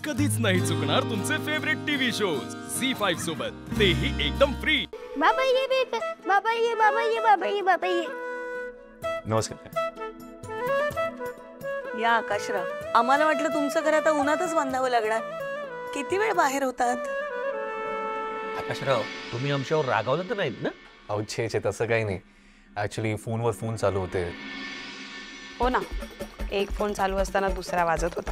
कधीच नाही चुकणार तुमचे फेवरेट टीव्ही शोज झी5 सोबत, तेही एकदम फ्री। बाबा ये बेटा, बाबा ये, बाबा ये, बाबा ये, बाबा ये। नमस्कार। या आकाशराव, आम्हाला वाटलं तुमचं घर आता उन्हातच बांधावं लागणार। किती वेळ बाहेर होतात? आकाशराव, तुम्ही आमच्यावर रागावलं तर नाहीत ना? अहो छे छे, तसं काही नाही। ऍक्च्युली फोनवर फोन चालू होते। हो ना, एक फोन चालू असताना दुसरा वाजत होता।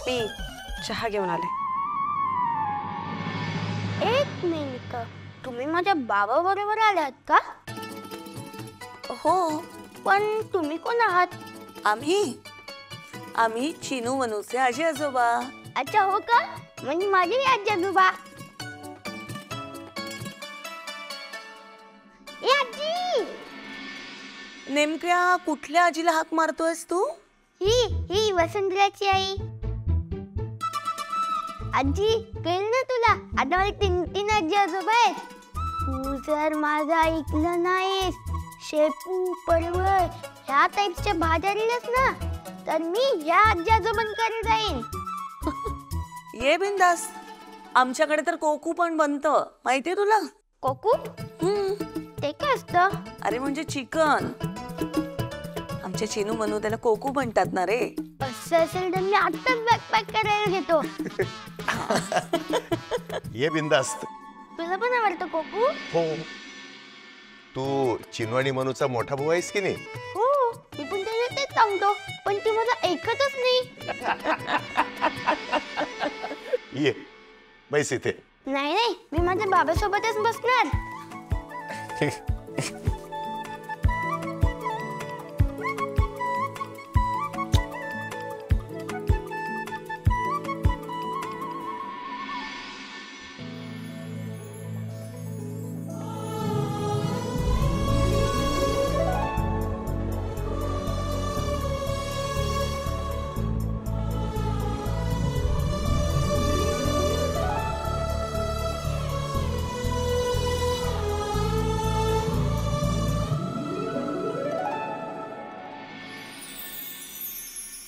मी चहा घेऊन आले। एक मिनिट, तुम्ही माझ्या बाबा बरोबर आलात का? हो, पण तुम्ही कोण आहात? आम्ही चिनू मनूचे आजी आजोबा। अच्छा, हो का? म्हणजे माझी आजी आजोबा। ए आजी, नेमक्या कुठल्या आजीला हाक मारतोयस तू? ही वसंतराची आई। आजी, कळलं ना तुला? आता मला तीन आजी आजोबा आहेत। तू जर माझं ऐकलं नाहीस, शेपू पडवळ ह्या टाईपच्या भाज्या दिल्यास ना, तर मी ह्या आजी आजोबांकडे जाईन। ये बिंदास, आमच्याकडे तर कोकू पण बनतं, माहितीये तुला? कोकू? ते काय असतं? अरे म्हणजे चिकन। आमचे चिनू मनू त्याला कोकू म्हणतात ना रे। असं असेल तर मी आत्ताच बॅकपॅक करायला घेतो। ये बिंदास्त। तुला पण आवडतं कोकू? हो, तू चिनू आणि मनूचा मोठा भाऊ आहेस की नाही? हो, मी पण त्याला तेच सांगतो, पण ती माझं ऐकतच नाही। ये बैस इथे। नाही, मी माझ्या बाबासोबतच बसणार।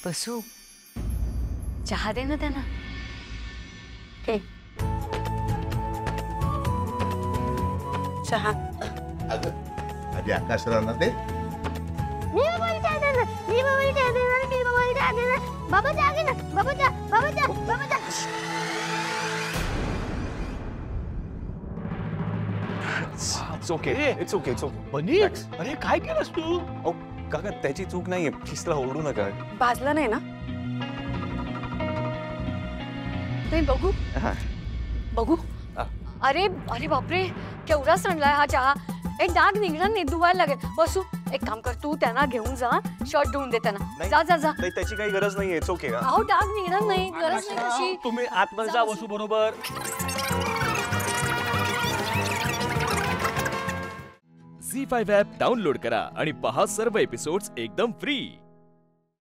बसू, चहा दे ना त्यांना। चहा। आधी आकाशरावना दे। मी बाबाला चहा देणार, मी बाबाला चहा देणार, मी बाबाला चहा देणार। बाबा चहा घे ना, बाबा चहा, बाबा चहा, बाबा चहा। It's okay. बनी, अरे काय केलंस तू? अहो काका, त्याची चूक नाहीये, प्लीजला ओरडू नका। भाजलं नाही ना? ते बघू बघू। अरे अरे बापरे, केवढा सणलाय हा चहा। एक डाग निघणार नाही, धुवायला लागेल। बसू, एक काम कर, तू त्यांना घेऊन जा, शर्ट धुवून दे त्यांना। जा जा जा। त्याची काही गरज नाहीये, इट्स ओके। अहो, डाग निघणार नाही, गरज नाही कशी। तुम्ही आतमध्ये जा बसू बरोबर। झी5 ॲप डाउनलोड करा आणि पहा सर्व एपिसोड्स एकदम फ्री।